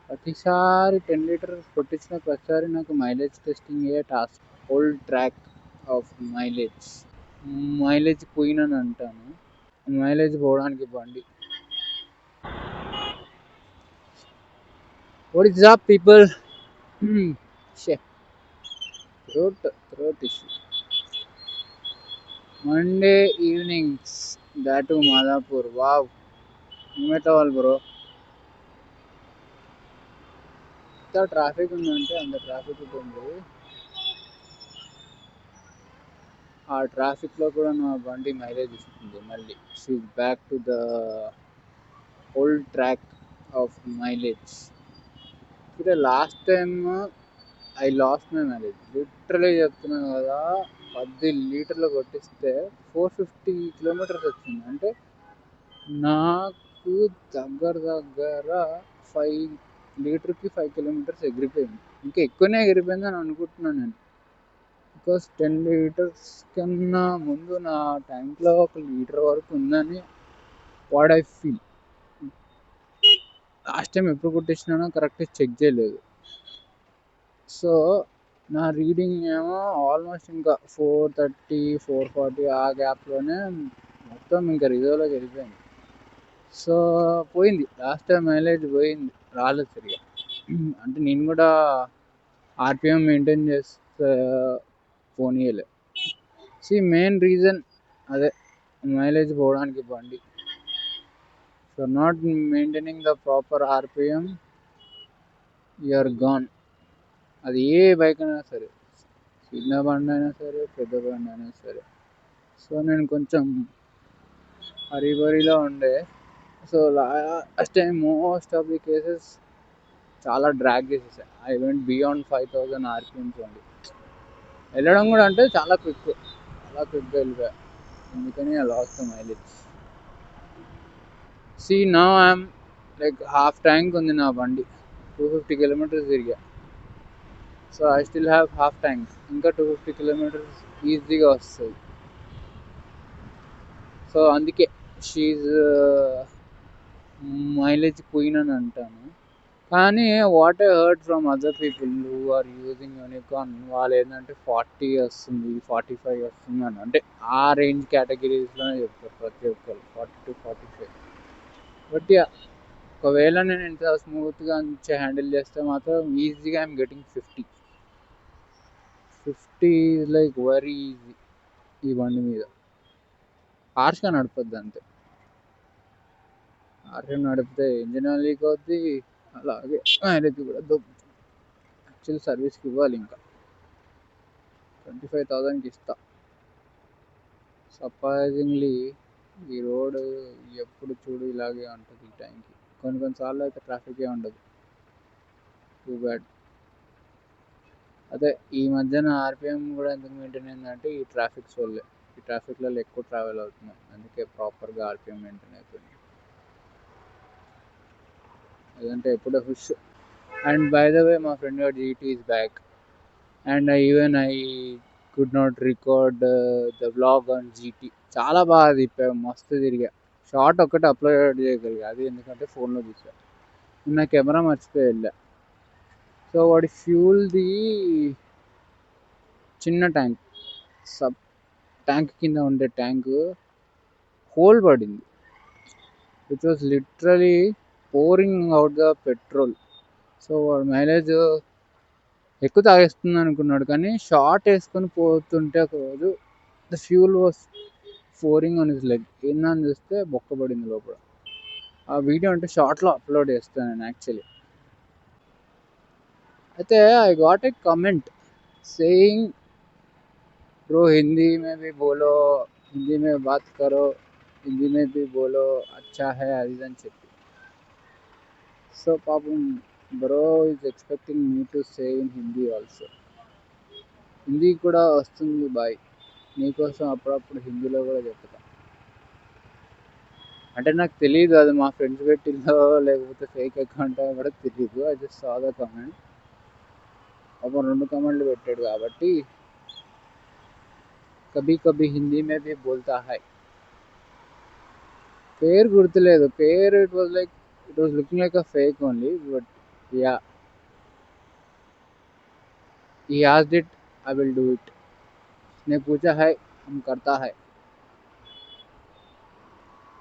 ప్రతిసారి 10 లీటర్స్ కొట్టించిన ప్రతిసారి నాకు mileage testing a task. Old track of mileage. Mileage queen అని అంటాను. మైలేజ్ పోవడానికి బండి. What is up people? Throat issue. Monday evenings దాటు మాదాపూర్. వావ్, నువ్వెట్లా వాళ్ళు బ్రో? ఎంత ట్రాఫిక్ ఉందంటే అంత ట్రాఫిక్ ఉంది. ఆ ట్రాఫిక్లో కూడా నా బండి మైలేజ్ ఇస్తుంది మళ్ళీ. She's back to the old track of mileage. ఇదే last time I lost my mileage. Literally చెప్తున్నాను కదా, 10 లీటర్లు కొట్టిస్తే 450 కిలోమీటర్స్ వచ్చింది. అంటే నాకు దగ్గర 5 లీటర్కి 5 కిలోమీటర్స్ ఎగిరిపోయింది. ఇంకా ఎక్కువనే ఎగిరిపోయింది అని అనుకుంటున్నాను నేను. బికాస్ 10 లీటర్స్ కన్నా ముందు నా ట్యాంక్లో 1 లీటర్ వరకు ఉందని what I feel. Last time ఎప్పుడు కొట్టించినానో కరెక్ట్ చెక్ చేయలేదు. సో నా రీడింగ్ ఏమో ఆల్మోస్ట్ ఇంకా 430, 440 ఆ గ్యాప్లోనే మొత్తం ఇంకా రిజర్వ్లోకి వెళ్ళిపోయింది. సో పోయింది, లాస్ట్ టైం మైలేజ్ పోయింది, రాలేదు సరిగా. అంటే నేను కూడా ఆర్పిఎం మెయింటైన్ చేస్తే పోనీయలే. మెయిన్ రీజన్ అదే, మైలేజ్ పోవడానికి బండి. So not maintaining the proper RPM, you're gone. అది ఏ బైక్ అయినా సరే, చిన్న బండి అయినా సరే, పెద్ద బండి అయినా సరే. సో నేను కొంచెం హరీబరీలో ఉండే. So last time most of the cases చాలా డ్రాగ్ చేసేసాయి. ఐ వెంట్ బియాండ్ 5000 ఆర్పిఎమ్స్ అండి. వెళ్ళడం కూడా అంటే చాలా క్విక్గా వెళ్ళిపోయా. అందుకని I last the mileage. Now I'm like half tank ఉంది నా బండి. 250 కిలోమీటర్స్ తిరిగా. So I still have half tank. ఇంకా 250 కిలోమీటర్స్ ఈజీగా వస్తుంది. సో అందుకే షీఈ్ మైలేజ్ క్వీన్ అని అంటాను. కానీ what I heard from other people who are using Unicorn, వాళ్ళు ఏంటంటే 40 వస్తుంది, 45 వస్తుంది అని, అంటే ఆ రేంజ్ కేటగిరీస్లోనే చెప్తారు ప్రతి ఒక్కరు, 40 to 45. బట్ ఒకవేళ నేను ఇంత స్మూత్గా హ్యాండిల్ చేస్తే మాత్రం ఈజీగా I'm getting 50. Is like very easy ఈ బండి మీద. హార్ష్గా నడపద్దు అంతే. హార్ష్గా నడిపితే ఇంజిన్ లీక్ అవుద్ది, అలాగే మైలేజ్ కూడా దొబ్బుతుంది. యాక్చువల్ సర్వీస్కి ఇవ్వాలి, ఇంకా 25,000కి ఇస్తా. సర్ప్రైజింగ్లీ ఈ రోడ్ ఎప్పుడు చూడు ఇలాగే ఉంటుంది ఈ టైంకి. కొన్నిసార్లు అయితే ట్రాఫికే ఉండదు. Too bad. అదే ఈ మధ్యన ఆర్పిఎం కూడా ఎందుకు మెయింటైన్ అయిందంటే ఈ ట్రాఫిక్స్ వల్లే. ఈ ట్రాఫిక్లలో ఎక్కువ ట్రావెల్ అవుతున్నాయి, అందుకే ప్రాపర్గా ఆర్పిఎం మెయింటైన్ అవుతుంది. లేదంటే ఎప్పుడో hush. And by the way, మా ఫ్రెండ్ గారు GT is back. And even I could not record the vlog on GT. చాలా బాగా తిప్పా, మస్తు తిరిగా. షార్ట్ ఒక్కటి అప్లోడ్ చేయగలిగా, అది ఎందుకంటే ఫోన్లో తీసా. నా కెమెరా మర్చిపోయి వెళ్ళా. సో వాడి ఫ్యూల్ది చిన్న ట్యాంక్, సబ్ ట్యాంక్ కింద ఉండే ట్యాంక్ హోల్ పడింది, which was literally pouring out the petrol. So వాడు మైలేజ్ ఎక్కువ తాగేస్తుంది అనుకున్నాడు, కానీ షార్ట్ వేసుకొని పోతుంటే ఒక రోజు the fuel was pouring on his leg. ఏందని చూస్తే బొక్కబడింది లోపల. ఆ వీడియో అంటే షార్ట్లో అప్లోడ్ చేస్తాను నేను యాక్చువల్లీ. అయితే I got a comment saying, bro Hindi में भी बोलो, हिंदी में बात करो, हिंदी में भी बोलो, अच्छा है అది అని చెప్పి. సో పాపం bro is expecting me to say in Hindi also. Hindi కూడా వస్తుంది బాయ్, నీకోసం అప్పుడప్పుడు హిందీలో కూడా చెప్తా. అంటే నాకు తెలియదు అది మా ఫ్రెండ్స్ పెట్టిందో లేకపోతే ఫేక్ అకౌంట్ కూడా తెలియదు. I just saw the comment. పాపం 2 కమెంట్లు పెట్టాడు కాబట్టి కభీ కభీ హిందీ మే భీ బోల్తా హై. పేరు గుర్తులేదు, పేరు it was looking like a fake only, but Yeah, he asked it, I will do it. उसने पूछा है, हम करता है.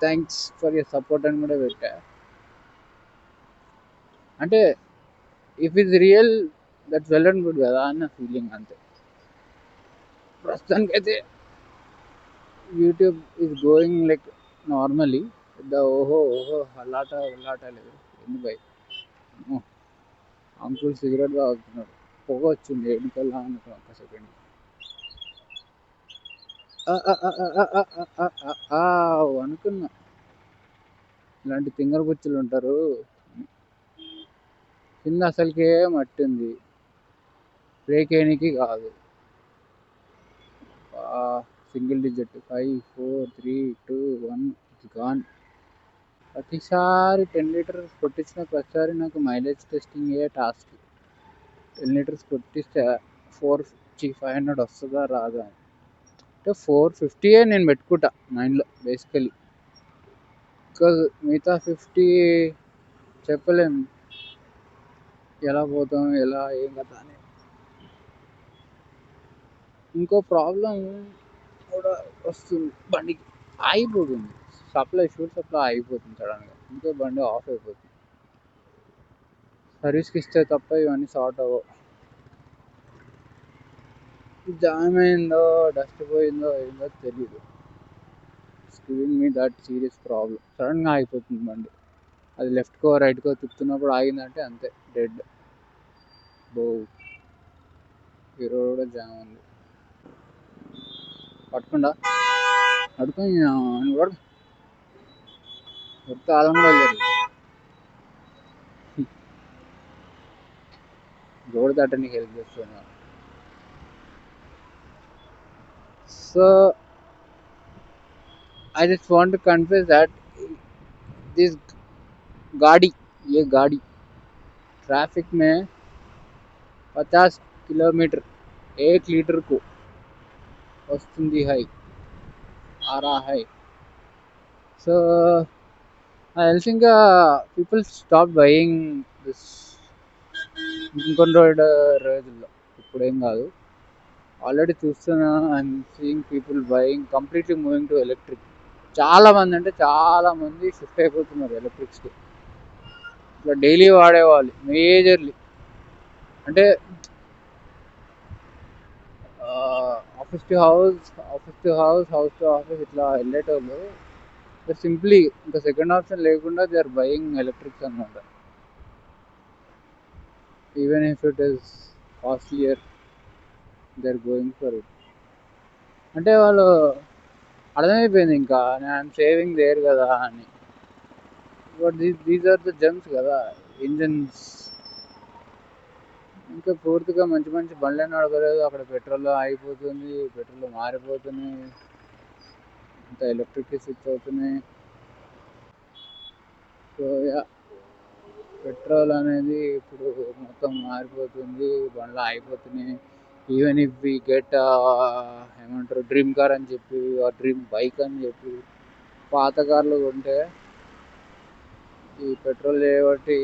థ్యాంక్స్ ఫర్ యర్ సపోర్ట్ అని కూడా పెట్టా. అంటే if is real that's well and good కదా అన్న ఫీలింగ్ అంతే. ప్రస్తుతానికైతే YouTube is going like normally. పెద్ద ఓహో ఓహో అలాట అలాట లేదు. ఎందుకు భయ్, అంకుల్ సిగరెట్ తాగుతున్నాడు, పొగ వచ్చింది ఎన్నికల్లా అనుకున్నా ఒక సెకండ్. అనుకున్నా ఇలాంటి తింగర బుచ్చులు ఉంటారు. కింద అసలుకే మట్టి ఉంది, బ్రేక్ వేయడానికి కాదు. Single digit 5 4 3 2 1 gone. ప్రతిసారి 10 లీటర్స్ కొట్టించిన ప్రతిసారి నాకు mileage testing a task. 10 litres కొట్టిస్తే 500 వస్తుందా రాదా అంటే 450 నేను పెట్టుకుంటా మైండ్లో బేసికలీ. బికాజ్ మిగతా 50 చెప్పలేం ఎలా పోతాం ఎలా ఏం కదా అని. ఇంకో ప్రాబ్లం కూడా వస్తుంది, బండికి ఆగిపోతుంది. షూట్ సప్లై ఆగిపోతుంది సడన్గా, ఇంకో బండి ఆఫ్ అయిపోతుంది. సర్వీస్కి ఇస్తే తప్ప ఇవన్నీ సార్ట్ అవ్వవు. జామ్ అయిందో డస్ట్ పోయిందో ఏందో తెలియదు. Giving me that serious problem. సడన్గా ఆగిపోతుంది బండి. అది లెఫ్ట్కో రైట్కో తిప్పుతున్నప్పుడు ఆగిందంటే అంతే, డెడ్. బో, ఈ రోడ్ కూడా జామ్ ఉంది. పట్టుకుండా పట్టుకొని కూడా కొత్త ఆలం కూడా లేదు. రోడ్ దాటడానికి హెల్ప్ చేస్తున్నా. So I just want to confess that this गाड़ी ट्रैफिक में 50 किलोमीटर 1 लीटर को वस्तुंदी है, आ रहा है. So I think people stop buying this. ఇంకొన్ని రోజుల్లో, ఇప్పుడు ఏం కాదు, ఆల్రెడీ చూస్తున్నా. I'm seeing people buying completely moving to electric. చాలా మంది అంటే చాలా మంది షిఫ్ట్ అయిపోతున్నారు ఎలక్ట్రిక్స్కి. ఇట్లా డైలీ వాడేవాళ్ళు మేజర్లీ అంటే office to house house to office ఇట్లా వెళ్ళేటోళ్ళు సింప్లీ ఇంకా సెకండ్ ఆప్షన్ లేకుండా దే ఆర్ బయింగ్ ఎలక్ట్రిక్స్ అనమాట. Even if it is costlier they are going for it. అంటే వాళ్ళు అర్థమైపోయింది ఇంకా నేను సేవింగ్ దేర్ కదా అని. But these are the gems కదా ఇంజన్స్. ఇంకా పూర్తిగా మంచి మంచి బండ్లే నడపలేదు, అక్కడ పెట్రోల్ ఆగిపోతుంది, పెట్రోల్ మారిపోతున్నాయి, అంత ఎలక్ట్రిక్ స్విచ్ అవుతున్నాయి. సో పెట్రోల్ అనేది ఇప్పుడు మొత్తం మారిపోతుంది, బండ్లు ఆగిపోతున్నాయి. ఈవెన్ ఇఫ్ వి గెట్ ఏమంటారు డ్రీమ్ కార్ అని చెప్పి డ్రీమ్ బైక్ అని చెప్పి పాత కార్లు కొంటే ఈ పెట్రోల్ చేయబట్టి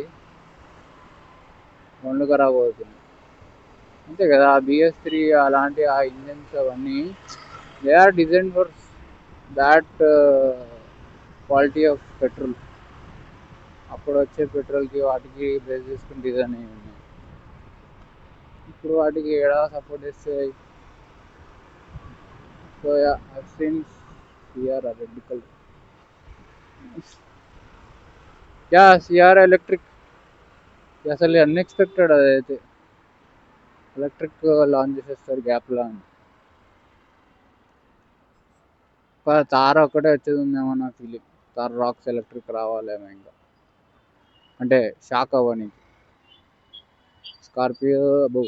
బండ్లు ఖరాబ్ అవుతుంది. అంతే కదా, BS3 అలాంటి ఆ ఇంజన్స్ అవన్నీ they are design for that quality of petrol. అప్పుడు వచ్చే పెట్రోల్కి వాటికి బేస్ చేసుకుని డిజైన్ అయ్యి ఉన్నాయి. ఇప్పుడు వాటికి ఎలా సపోర్ట్ చేస్తాయి. So I've seen CR radical. CR electric అసలు అన్ఎక్స్పెక్టెడ్. అదైతే ఎలక్ట్రిక్ లాంచ్ చేసేస్తారు గ్యాప్లో అని. తార్ ఒక్కటే వచ్చేది ఉందేమో నా ఫీలింగ్. తార్ రాక్స్ ఎలక్ట్రిక్ రావాలేమో ఇంకా, అంటే షాక్ అవ్వని. స్కార్పియో అబ్బో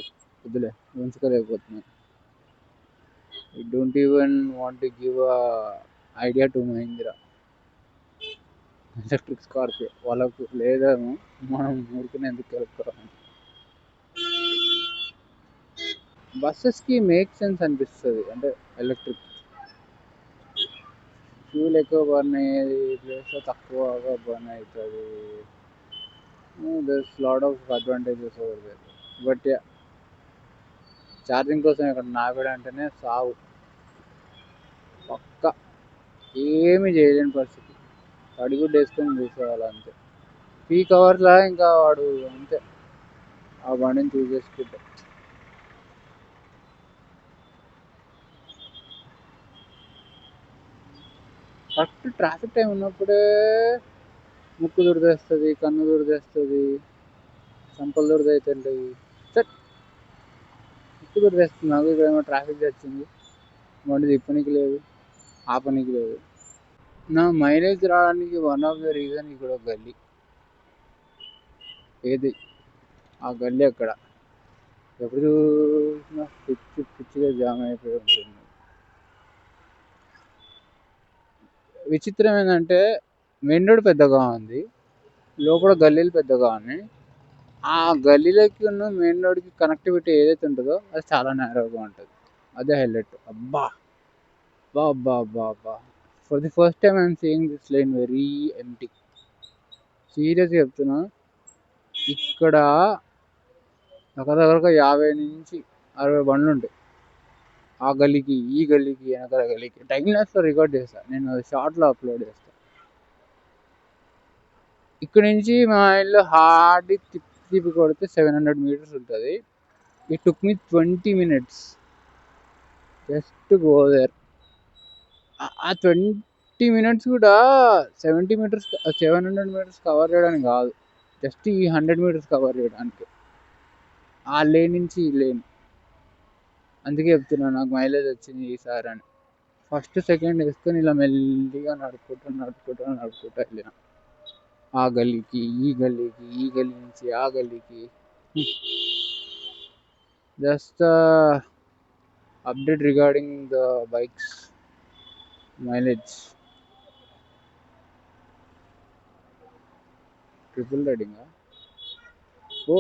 వద్దులే, ఉంచుకోలేకపోతున్నాను. I don't even want to give idea to Mahindra electric Scorpio. వాళ్ళకు లేదేమో, మనం ఊరికనే ఎందుకు కలుపుకోవాలి. బస్సెస్కి మేక్ సెన్స్ అనిపిస్తుంది, అంటే ఎలక్ట్రిక్ ఫ్యూల్ ఎక్కువ బర్న్ అయ్యేది ప్లేస్లో తక్కువగా బర్న్ అవుతుంది. there's lot of advantages over there. But yeah, charging కోసం ఇక్కడ నాగడ అంటేనే సావు. పక్క ఏమి చేయలేని పరిస్థితి. అడుగుడ్డు వేసుకొని కూర్చోవాలి అంతే. పీక్ అవర్స్లా ఇంకా వాడు అంతే ఆ బండిని చూస్ చేసుకుంటే. కరెక్ట్ ట్రాఫిక్ టైం ఉన్నప్పుడే ముక్కు దురదేస్తుంది, కన్ను దురదేస్తుంది, చంపలు దురదవుతుంటాయి. చట్ ముక్కు దురదేస్తుంది నాకు. ఇక్కడేమో ట్రాఫిక్ వచ్చింది, బండి తిప్పనికి లేదు, ఆపనికి లేదు. నా మైలేజ్ రావడానికి వన్ ఆఫ్ ద రీజన్ ఇక్కడ గల్లీ. ఏది ఆ గల్లీ అక్కడ ఎప్పుడు చూసినా పిచ్చి పిచ్చిగా జామ్ అయిపోయి ఉంటుంది. విచిత్రం ఏంటంటే మెయిన్ రోడ్ పెద్దగా ఉంది, లోపల గల్లీలు పెద్దగా ఉన్నాయి. ఆ గల్లీలోకి ఉన్న మెయిన్ రోడ్కి కనెక్టివిటీ ఏదైతే ఉంటుందో అది చాలా నేరోగా ఉంటుంది. అదే హైలైట్. అబ్బా అబ్బా అబ్బా అబ్బా అబ్బా, for the first time I'm seeing this line very empty. సీరియస్గా చెప్తున్నా, ఇక్కడ దగ్గరగా 50 నుంచి 60 బండ్లు ఉంటాయి. ఆ గల్లీకి ఈ గల్లీకి వెనకాల గల్లీకి. టైం ల్యాప్స్లో రికార్డ్ చేస్తాను నేను, అది షార్ట్లో అప్లోడ్ చేస్తాను. ఇక్కడ నుంచి మా ఇల్లు హార్డ్లీ తిప్పి కొడితే 700 meters ఉంటుంది. It took me 20 minutes just go there. ఆ 20 minutes కూడా 700 meters కవర్ చేయడానికి కాదు, జస్ట్ ఈ 100 meters కవర్ చేయడానికి. ఆ లేన్ నుంచి ఈ లేన్. అందుకే చెప్తున్నాను నాకు మైలేజ్ వచ్చింది ఈసారి అని. ఫస్ట్ సెకండ్ వేసుకొని ఇలా మెల్లిగా నడుపుకుంటా వెళ్ళిన ఆ గల్లీకి ఈ గల్లీకి, ఈ గల్లీ నుంచి ఆ గల్లీకి. Just update regarding the bikes mileage. Triple రైడింగా? ఓ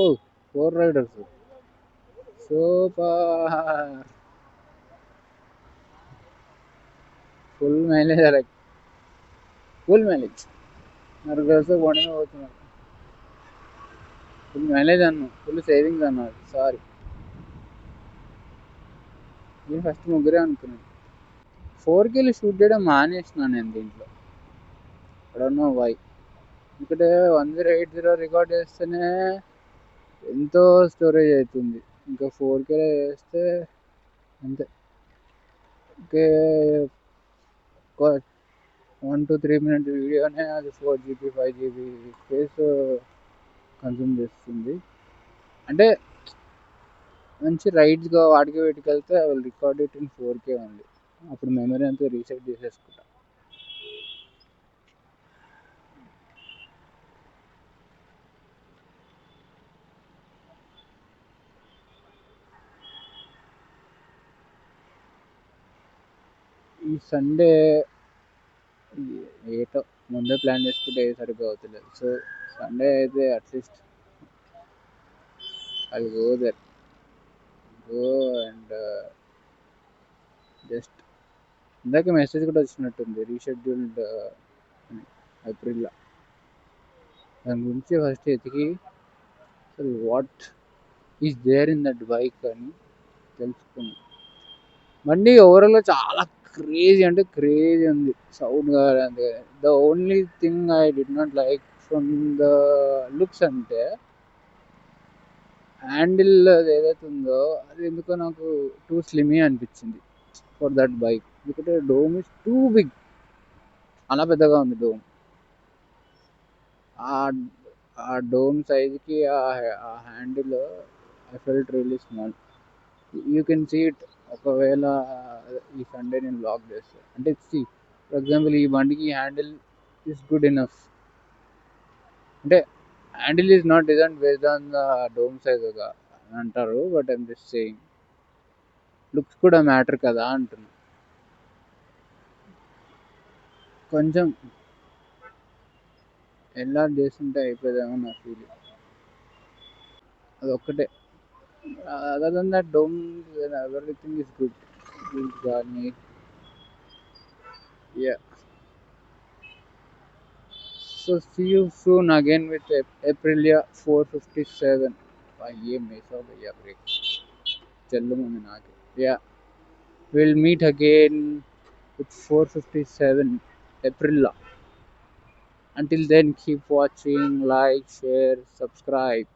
4 రైడర్స్, సూపర్. ఫుల్ మైలేజ్, అలా ఫుల్ మైలేజ్. నాకు కలిసి బండి మీద పోతున్నారు. ఫుల్ మైలేజ్ అన్నా, ఫుల్ సేవింగ్స్ అన్నారు. సారీ, నేను ఫస్ట్ ముగ్గురే అనుకున్నాను. 4K షూట్ చేయడం మానేసిన నేను దీంట్లో. I don't know why. ఎందుకంటే 1080 రికార్డ్ చేస్తేనే ఎంతో స్టోరేజ్ అవుతుంది, ఇంకా 4K చేస్తే అంతే. ఓకే, 1 to 3 minutes వీడియోనే అది 4 GB 5 GB స్పేస్ కన్సూమ్ చేస్తుంది. అంటే మంచి రైడ్స్గా వాటికి వీటికి వెళ్తే I will record it in 4K ఉంది. అప్పుడు మెమరీ అంతా రీసెట్ చేసేసుకుంటా. ఈ సండే ఏటో ముందే ప్లాన్ చేసుకుంటే ఏ సరిగ్గా అవుతలేదు. సో సండే అయితే at least I go there, go and just. ఇందాక మెసేజ్ కూడా వచ్చినట్టుంది రీషెడ్యూల్డ్ అని ఏప్రిల్లో. దాని గురించి ఫస్ట్ ఎతికి అసలు what is there in that bike అని తెలుసుకున్నాను. బండి ఓవరాల్గా చాలా క్రేజీ అంటే క్రేజీ ఉంది. సౌండ్ కానీ the only thing I did not like from the looks అంటే హ్యాండిల్ ఏదైతే ఉందో అది ఎందుకో నాకు టూ స్లిమీ అనిపించింది ఫర్ దట్ బైక్. ఎందుకంటే డోమ్ ఇస్ టూ బిగ్, అలా పెద్దగా ఉంది డోమ్. ఆ డోమ్ సైజ్కి ఆ handle I felt really small. You can see it. ఒకవేళ ఈ సండే నేను బ్లాగ్ చేస్తాను అంటే ఫర్ ఎగ్జాంపుల్ ఈ బండికి హ్యాండిల్ ఈస్ గుడ్ ఇనఫ్. అంటే handle is not design based on the dome size అంటారు, but I'm just saying looks కూడా మ్యాటర్ కదా అంటున్నా. కొంచెం ఎలా చేస్తుంటే అయిపోయేదేమో నా ఫీలింగ్. అదొక్కటే. Other than that dome everything is good. కానీ So see you soon again with Aprilia 457. ये मिस हो गया ब्रेक चलो मम्मी ना के yeah we'll meet again with 457 Aprilia. Until then, keep watching, like, share, subscribe.